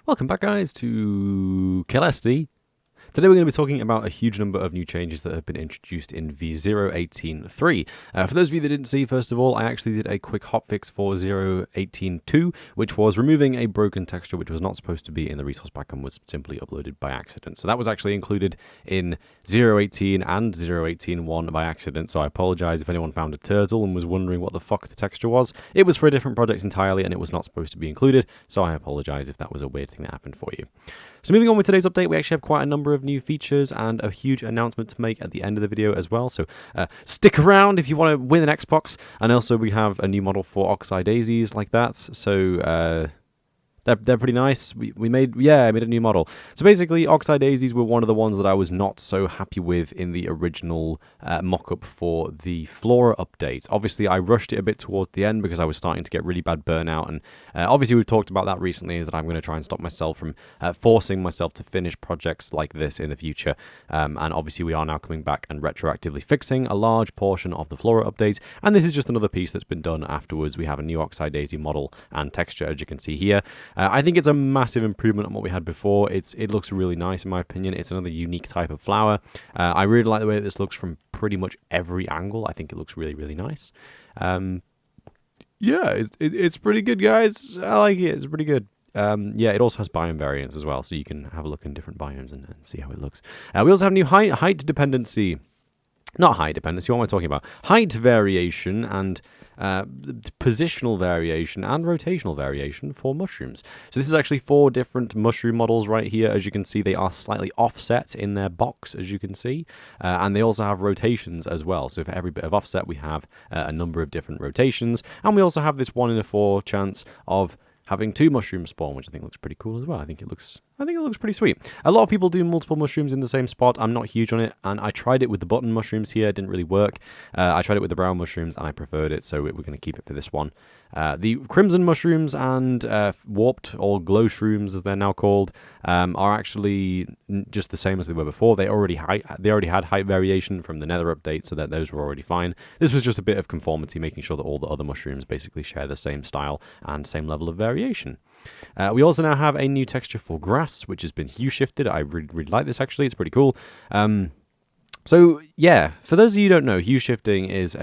Welcome back, guys, to Caelesti. Today we're going to be talking about a huge number of new changes that have been introduced in v0.18.3. For those of you that didn't see, first of all, I actually did a quick hotfix for 0.18.2, which was removing a broken texture which was not supposed to be in the resource pack and was simply uploaded by accident. So that was actually included in 0.18 and 0.18.1 by accident, so I apologize if anyone found a turtle and was wondering what the fuck the texture was. It was for a different project entirely and it was not supposed to be included, so I apologize if that was a weird thing that happened for you. So moving on with today's update, we actually have quite a number of new features and a huge announcement to make at the end of the video as well. So stick around if you want to win an Xbox. And also we have a new model for Oxeye Daisies like that. So they're pretty nice. I made a new model. So basically, Oxeye Daisies were one of the ones that I was not so happy with in the original mock-up for the Flora update. Obviously, I rushed it a bit towards the end because I was starting to get really bad burnout. And obviously, we've talked about that recently, is that I'm going to try and stop myself from forcing myself to finish projects like this in the future. And obviously, we are now coming back and retroactively fixing a large portion of the Flora update. And this is just another piece that's been done afterwards. We have a new Oxeye Daisy model and texture, as you can see here. I think it's a massive improvement on what we had before. It looks really nice in my opinion. It's another unique type of flower. I really like the way that this looks from pretty much every angle. I think it looks really, really nice. Yeah, it's pretty good, guys. I like it. It's pretty good. Yeah, it also has biome variants as well, so you can have a look in different biomes and see how it looks. We also have new height dependency. Not height dependency, what am I talking about? Height variation and positional variation and rotational variation for mushrooms. So this is actually 4 different mushroom models right here. As you can see, they are slightly offset in their box, as you can see. And they also have rotations as well. So for every bit of offset, we have a number of different rotations. And we also have this 1 in a 4 chance of having 2 mushrooms spawn, which I think looks pretty cool as well. I think it looks pretty sweet. A lot of people do multiple mushrooms in the same spot. I'm not huge on it, and I tried it with the button mushrooms here. It didn't really work. I tried it with the brown mushrooms, and I preferred it, so we're going to keep it for this one. The crimson mushrooms and warped, or glow shrooms as they're now called, are actually just the same as they were before. They already had height variation from the Nether update, so that those were already fine. This was just a bit of conformity, making sure that all the other mushrooms basically share the same style and same level of variation. We also now have a new texture for grass, which has been hue shifted. I really like this actually. It's pretty cool. So yeah, for those of you who don't know, hue shifting is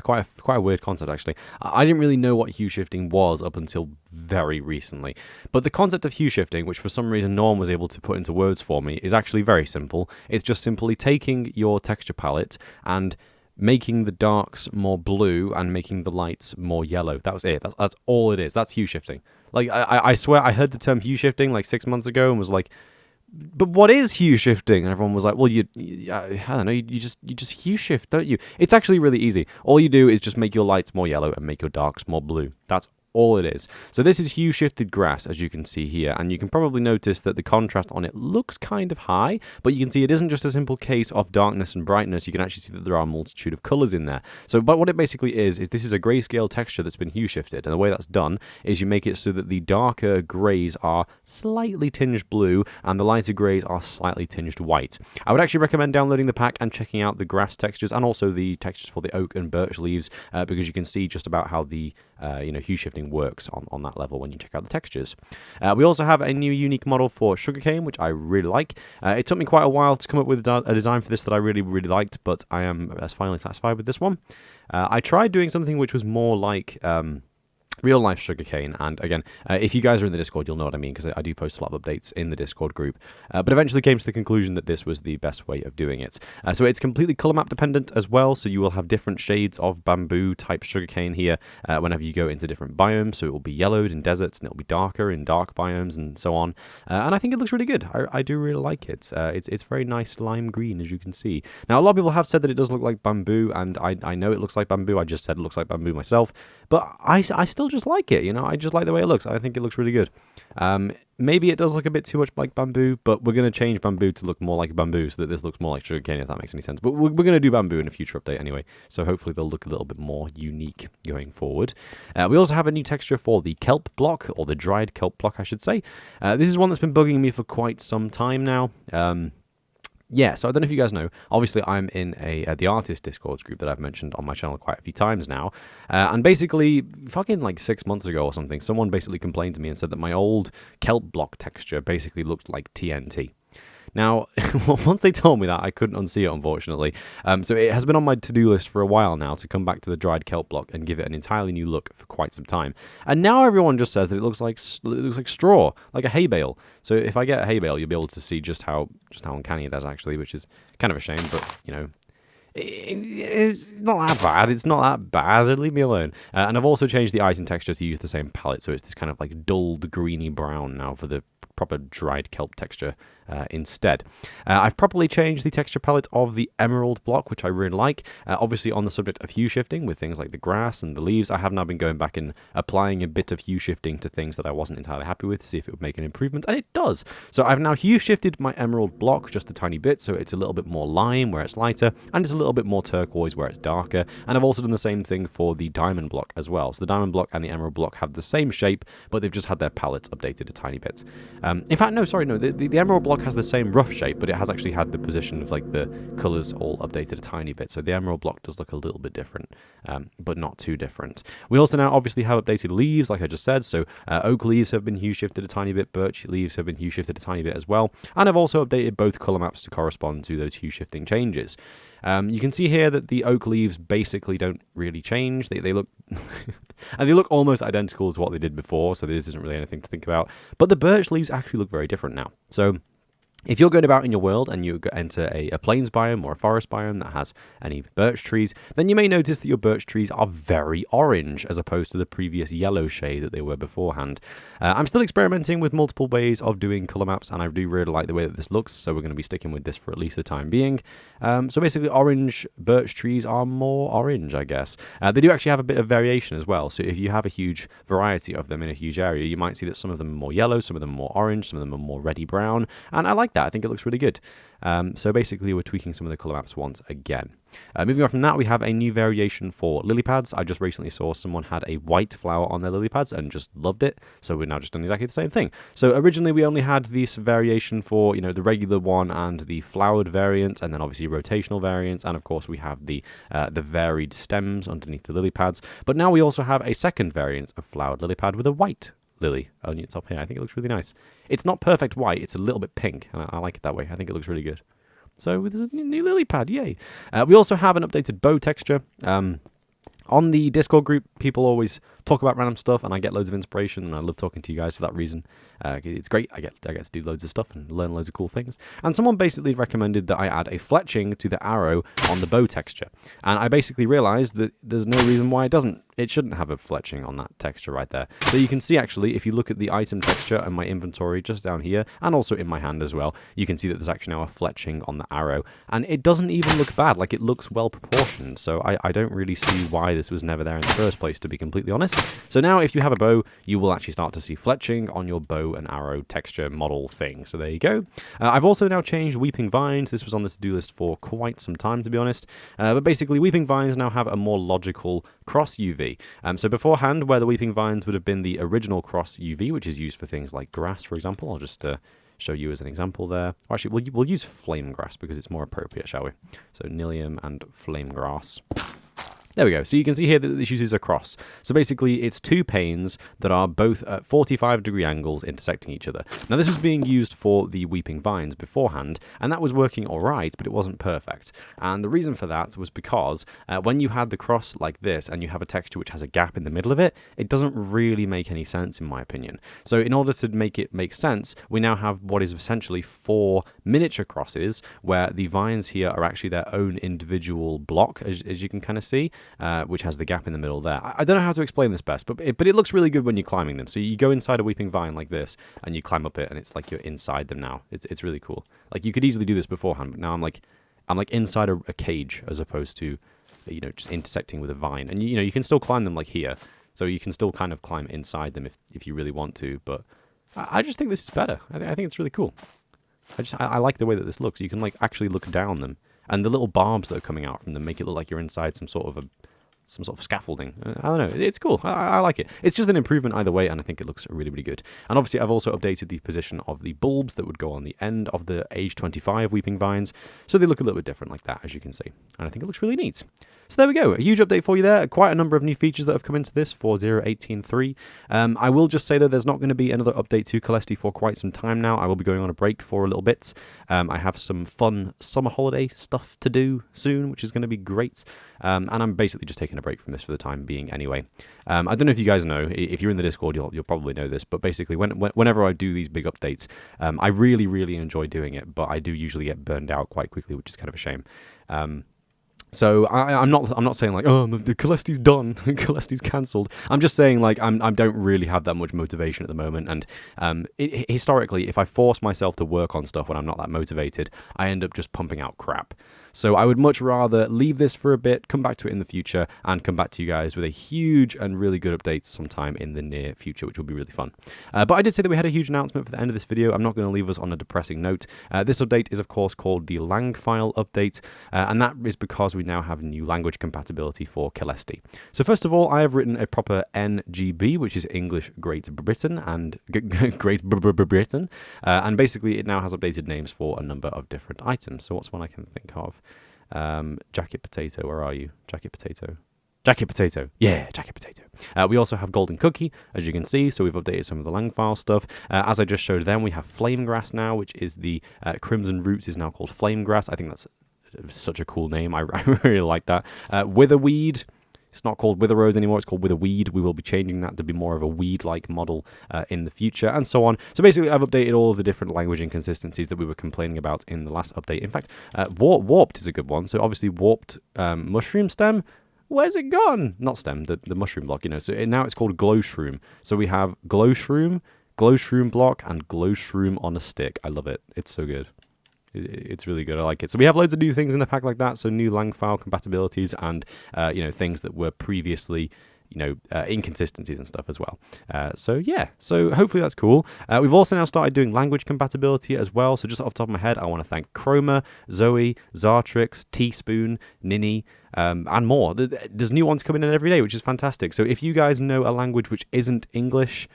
quite a weird concept actually. I didn't really know what hue shifting was up until very recently. But the concept of hue shifting, which for some reason no one was able to put into words for me, is actually very simple. It's just simply taking your texture palette and making the darks more blue and making the lights more yellow. That was it. That's all it is. That's hue shifting. Like, I swear I heard the term hue shifting like 6 months ago and was like, but what is hue shifting? And everyone was like, well, I don't know, you just hue shift, don't you? It's actually really easy. All you do is just make your lights more yellow and make your darks more blue. That's all it is. So this is hue shifted grass, as you can see here, and you can probably notice that the contrast on it looks kind of high, but you can see it isn't just a simple case of darkness and brightness. You can actually see that there are a multitude of colors in there. So but what it basically is this is a grayscale texture that's been hue shifted, and the way that's done is you make it so that the darker grays are slightly tinged blue and the lighter grays are slightly tinged white. I would actually recommend downloading the pack and checking out the grass textures and also the textures for the oak and birch leaves, because you can see just about how the hue shifting works on that level when you check out the textures. We also have a new unique model for sugarcane, which I really like. It took me quite a while to come up with a design for this that I really, really liked, but I am finally satisfied with this one. I tried doing something which was more like real life sugarcane, and again, if you guys are in the Discord, you'll know what I mean, because I do post a lot of updates in the Discord group, but eventually came to the conclusion that this was the best way of doing it. So it's completely color map dependent as well, so you will have different shades of bamboo type sugarcane here whenever you go into different biomes. So it will be yellowed in deserts and it will be darker in dark biomes and so on, and I think it looks really good. I do really like it. It's very nice lime green, as you can see. Now a lot of people have said that it does look like bamboo, and I know it looks like bamboo. I just said it looks like bamboo myself, but I still just like it, you know. I just like the way it looks. I think it looks really good. Maybe it does look a bit too much like bamboo, but we're going to change bamboo to look more like bamboo so that this looks more like sugarcane, if that makes any sense. But we're going to do bamboo in a future update anyway, so hopefully they'll look a little bit more unique going forward. We also have a new texture for the kelp block, or the dried kelp block, I should say. This is one that's been bugging me for quite some time now. yeah, so I don't know if you guys know. Obviously, I'm in the artist Discord group that I've mentioned on my channel quite a few times now. And basically, fucking like 6 months ago or something, someone basically complained to me and said that my old kelp block texture basically looked like TNT. Now, once they told me that, I couldn't unsee it, unfortunately. So it has been on my to-do list for a while now to come back to the dried kelp block and give it an entirely new look for quite some time. And now everyone just says that it looks like straw, like a hay bale. So if I get a hay bale, you'll be able to see just how uncanny it is actually, which is kind of a shame, but you know. It's not that bad. It's not that bad. Leave me alone. And I've also changed the item texture to use the same palette, so it's this kind of like dulled greeny brown now for the proper dried kelp texture instead. I've properly changed the texture palette of the emerald block, which I really like. Obviously, on the subject of hue shifting with things like the grass and the leaves, I have now been going back and applying a bit of hue shifting to things that I wasn't entirely happy with to see if it would make an improvement, and it does. So I've now hue shifted my emerald block just a tiny bit, so it's a little bit more lime where it's lighter, and it's a little bit more turquoise where it's darker. And I've also done the same thing for the diamond block as well. So the diamond block and the emerald block have the same shape, but they've just had their palettes updated a tiny bit. In fact, no, sorry, no, the emerald block has the same rough shape, but it has actually had the position of like the colors all updated a tiny bit. So the emerald block does look a little bit different, but not too different. We also now obviously have updated leaves, like I just said. So oak leaves have been hue shifted a tiny bit, birch leaves have been hue shifted a tiny bit as well. And I've also updated both color maps to correspond to those hue shifting changes. You can see here that the oak leaves basically don't really change. They look and they look almost identical to what they did before, so this isn't really anything to think about. But the birch leaves actually look very different now. So if you're going about in your world and you enter a plains biome or a forest biome that has any birch trees, then you may notice that your birch trees are very orange as opposed to the previous yellow shade that they were beforehand. I'm still experimenting with multiple ways of doing color maps, and I do really like the way that this looks, so we're going to be sticking with this for at least the time being. So basically, orange birch trees are more orange, I guess. They do actually have a bit of variation as well, so if you have a huge variety of them in a huge area, you might see that some of them are more yellow, some of them are more orange, some of them are more reddy brown, and I like that. I think it looks really good. So basically, we're tweaking some of the color maps once again. Moving on from that, we have a new variation for lily pads. I just recently saw someone had a white flower on their lily pads and just loved it. So we're now just doing exactly the same thing. So originally, we only had this variation for, you know, the regular one and the flowered variant, and then obviously rotational variants, and of course we have the varied stems underneath the lily pads. But now we also have a second variant of flowered lily pad with a white lily on your top here. I think it looks really nice. It's not perfect white, it's a little bit pink, and I like it that way. I think it looks really good. So there's a new lily pad, yay. We also have an updated bow texture. On the Discord group, people always talk about random stuff, and I get loads of inspiration, and I love talking to you guys for that reason. It's great. I get to do loads of stuff and learn loads of cool things. And someone basically recommended that I add a fletching to the arrow on the bow texture. And I basically realized that there's no reason why it shouldn't have a fletching on that texture right there. So you can see actually, if you look at the item texture and my inventory just down here, and also in my hand as well, you can see that there's actually now a fletching on the arrow. And it doesn't even look bad. Like, it looks well proportioned. So I don't really see why this was never there in the first place, to be completely honest. So now if you have a bow, you will actually start to see fletching on your bow and arrow texture model thing. So there you go. I've also now changed weeping vines. This was on the to-do list for quite some time, to be honest. But basically, weeping vines now have a more logical cross UV. So beforehand, where the weeping vines would have been the original cross UV, which is used for things like grass, for example. I'll just show you as an example there. Or actually, we'll use flame grass because it's more appropriate, shall we? So Nilium and flame grass. There we go. So you can see here that this uses a cross. So basically, it's two panes that are both at 45-degree angles intersecting each other. Now, this was being used for the weeping vines beforehand, and that was working all right, but it wasn't perfect. And the reason for that was because when you had the cross like this, and you have a texture which has a gap in the middle of it, it doesn't really make any sense, in my opinion. So in order to make it make sense, we now have what is essentially 4 miniature crosses, where the vines here are actually their own individual block, as you can kind of see. Which has the gap in the middle there. I don't know how to explain this best, but it looks really good when you're climbing them. So you go inside a weeping vine like this, and you climb up it, and it's like you're inside them now. It's really cool. Like, you could easily do this beforehand, but now I'm like inside a cage as opposed to, you know, just intersecting with a vine. And you know, you can still climb them like here, so you can still kind of climb inside them if you really want to. But I just think this is better. I think it's really cool. I like the way that this looks. You can like actually look down them. And the little barbs that are coming out from them make it look like you're inside some sort of some sort of scaffolding. I don't know. It's cool. I like it. It's just an improvement either way, and I think it looks really, really good. And obviously, I've also updated the position of the bulbs that would go on the end of the age 25 weeping vines, so they look a little bit different like that, as you can see. And I think it looks really neat. So there we go. A huge update for you there. Quite a number of new features that have come into this for 0.18.3. I will just say that there's not going to be another update to Caelesti for quite some time now. I will be going on a break for a little bit. I have some fun summer holiday stuff to do soon, which is going to be great. And I'm basically just taking a break from this for the time being anyway. I don't know if you guys know. If you're in the Discord, you'll probably know this. But basically, whenever I do these big updates, I really, really enjoy doing it. But I do usually get burned out quite quickly, which is kind of a shame. So I'm not saying like, oh, the Caelesti's done, Caelesti's cancelled. I'm just saying like I don't really have that much motivation at the moment, and historically, if I force myself to work on stuff when I'm not that motivated, I end up just pumping out crap. So I would much rather leave this for a bit, come back to it in the future, and come back to you guys with a huge and really good update sometime in the near future, which will be really fun. But I did say that we had a huge announcement for the end of this video. I'm not going to leave us on a depressing note. This update is, of course, called the lang file update, and that is because we now have new language compatibility for Caelesti. So first of all, I have written a proper NGB, which is English Great Britain, and Great Britain, and basically it now has updated names for a number of different items. So what's one I can think of? Jacket potato, where are you? Jacket potato. Jacket potato. Yeah, jacket potato. We also have golden cookie, as you can see, so we've updated some of the lang file stuff. As I just showed them, we have flame grass now, which is the crimson roots is now called flame grass. I think that's such a cool name. I really like that. Witherweed. It's not called Wither Rose anymore, it's called Witherweed. We will be changing that to be more of a weed-like model in the future, and so on. So basically, I've updated all of the different language inconsistencies that we were complaining about in the last update. In fact, warped is a good one. So obviously, warped mushroom stem. Where's it gone? Not stem, the mushroom block, you know. So now it's called glow shroom. So we have glow shroom block, and glow shroom on a stick. I love it. It's so good. It's really good. I like it. So we have loads of new things in the pack like that. So new lang file compatibilities and things that were previously inconsistencies and stuff as well. So yeah, so hopefully that's cool. We've also now started doing language compatibility as well. So just off the top of my head, I want to thank Chroma, Zoe, Zartrix, Teaspoon, Ninni, and more. There's new ones coming in every day, which is fantastic. So if you guys know a language which isn't English,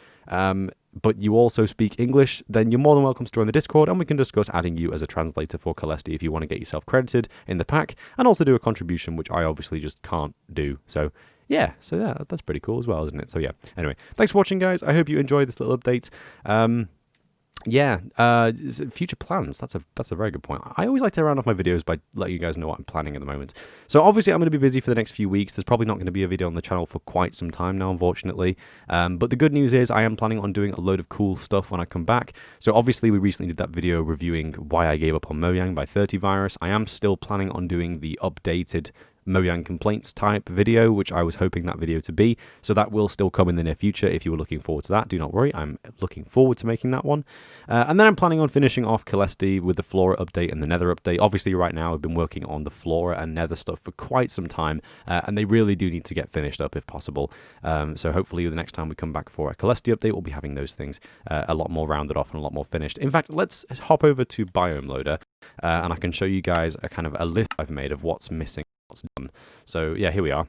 but you also speak English, then you're more than welcome to join the Discord, and we can discuss adding you as a translator for Caelesti if you want to get yourself credited in the pack, and also do a contribution, which I obviously just can't do. So yeah, that's pretty cool as well, isn't it? So yeah, anyway, thanks for watching, guys. I hope you enjoyed this little update. Future plans. That's a very good point. I always like to round off my videos by letting you guys know what I'm planning at the moment. So obviously I'm going to be busy for the next few weeks. There's probably not going to be a video on the channel for quite some time now, unfortunately. But the good news is I am planning on doing a load of cool stuff when I come back. So obviously we recently did that video reviewing why I gave up on Mojang by 30 virus. I am still planning on doing the updated Mojang complaints type video, which I was hoping that video to be. So that will still come in the near future. If you were looking forward to that, do not worry. I'm looking forward to making that one. And then I'm planning on finishing off Caelesti with the Flora update and the Nether update. Obviously, right now I've been working on the Flora and Nether stuff for quite some time, and they really do need to get finished up if possible. So hopefully the next time we come back for a Caelesti update, we'll be having those things a lot more rounded off and a lot more finished. In fact, let's hop over to Biome Loader, and I can show you guys a kind of a list I've made of what's missing. What's done. So yeah, here we are.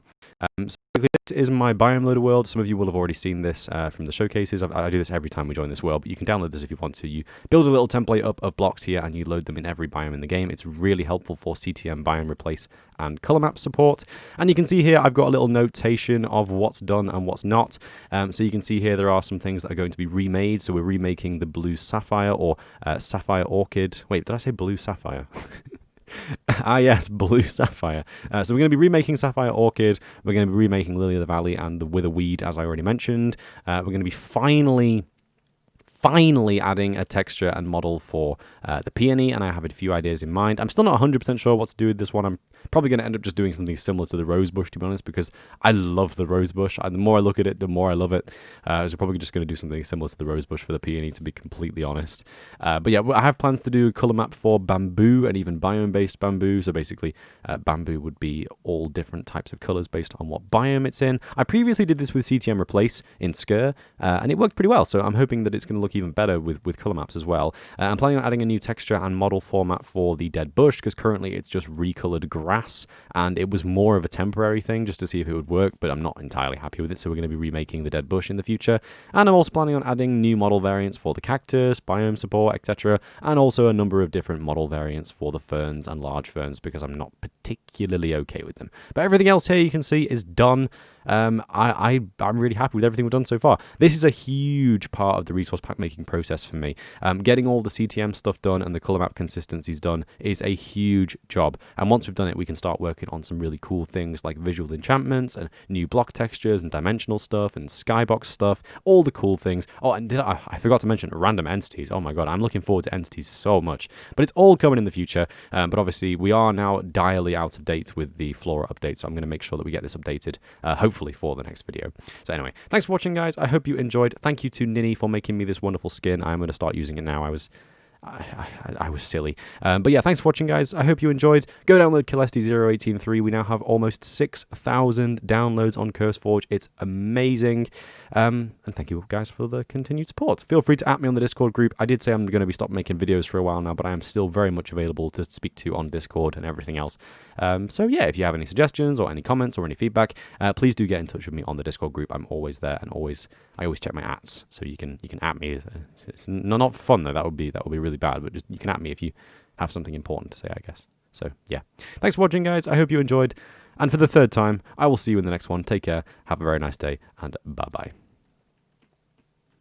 So this is my Biome Loader world. Some of you will have already seen this from the showcases. I do this every time we join this world, but you can download this if you want to. You build a little template up of blocks here and you load them in every biome in the game. It's really helpful for CTM, biome replace, and color map support. And you can see here I've got a little notation of what's done and what's not. So you can see here there are some things that are going to be remade. So we're remaking the blue sapphire or sapphire orchid. Wait, did I say blue sapphire? Yes, blue sapphire. So we're going to be remaking Sapphire Orchid. We're going to be remaking Lily of the Valley and the Witherweed, as I already mentioned. We're going to be finally adding a texture and model for the peony, and I have a few ideas in mind. I'm still not 100% sure what to do with this one. I'm probably going to end up just doing something similar to the rosebush, to be honest, because I love the rosebush. The more I look at it, the more I love it. So we're probably just going to do something similar to the rosebush for the peony, to be completely honest. But yeah, I have plans to do a color map for Bamboooo and even biome-based Bamboooo. So basically, Bamboooo would be all different types of colors based on what biome it's in. I previously did this with CTM Replace in Skur, and it worked pretty well. So I'm hoping that it's going to look look even better with color maps as well. I'm planning on adding a new texture and model format for the dead bush, because currently it's just recolored grass, and it was more of a temporary thing just to see if it would work, but I'm not entirely happy with it, so we're going to be remaking the dead bush in the future. And I'm also planning on adding new model variants for the cactus, biome support, etc., and also a number of different model variants for the ferns and large ferns, because I'm not particularly okay with them. But everything else here you can see is done. I'm really happy with everything we've done so far. This is a huge part of the resource pack making process for me. Getting all the CTM stuff done and the color map consistencies done is a huge job. And once we've done it, we can start working on some really cool things like visual enchantments and new block textures and dimensional stuff and skybox stuff, all the cool things. Oh, and I forgot to mention random entities. Oh my god, I'm looking forward to entities so much. But it's all coming in the future. But obviously, we are now direly out of date with the Flora update, so I'm going to make sure that we get this updated, hopefully for the next video. So anyway, thanks for watching, guys. I hope you enjoyed. Thank you to Ninni for making me this wonderful skin. I'm going to start using it now. I was silly. But yeah, thanks for watching, guys. I hope you enjoyed. Go download Caelesti 0.18.3. We now have almost 6,000 downloads on CurseForge. It's amazing. And thank you, guys, for the continued support. Feel free to at me on the Discord group. I did say I'm going to be stopped making videos for a while now, but I am still very much available to speak to on Discord and everything else. So yeah, if you have any suggestions or any comments or any feedback, please do get in touch with me on the Discord group. I'm always there, and I always check my ats, so you can at me. It's not for fun though. That would be really bad, but just you can at me if you have something important to say, I guess. So yeah, thanks for watching, guys. I hope you enjoyed, and for the third time, I will see you in the next one. Take care, have a very nice day, and bye bye.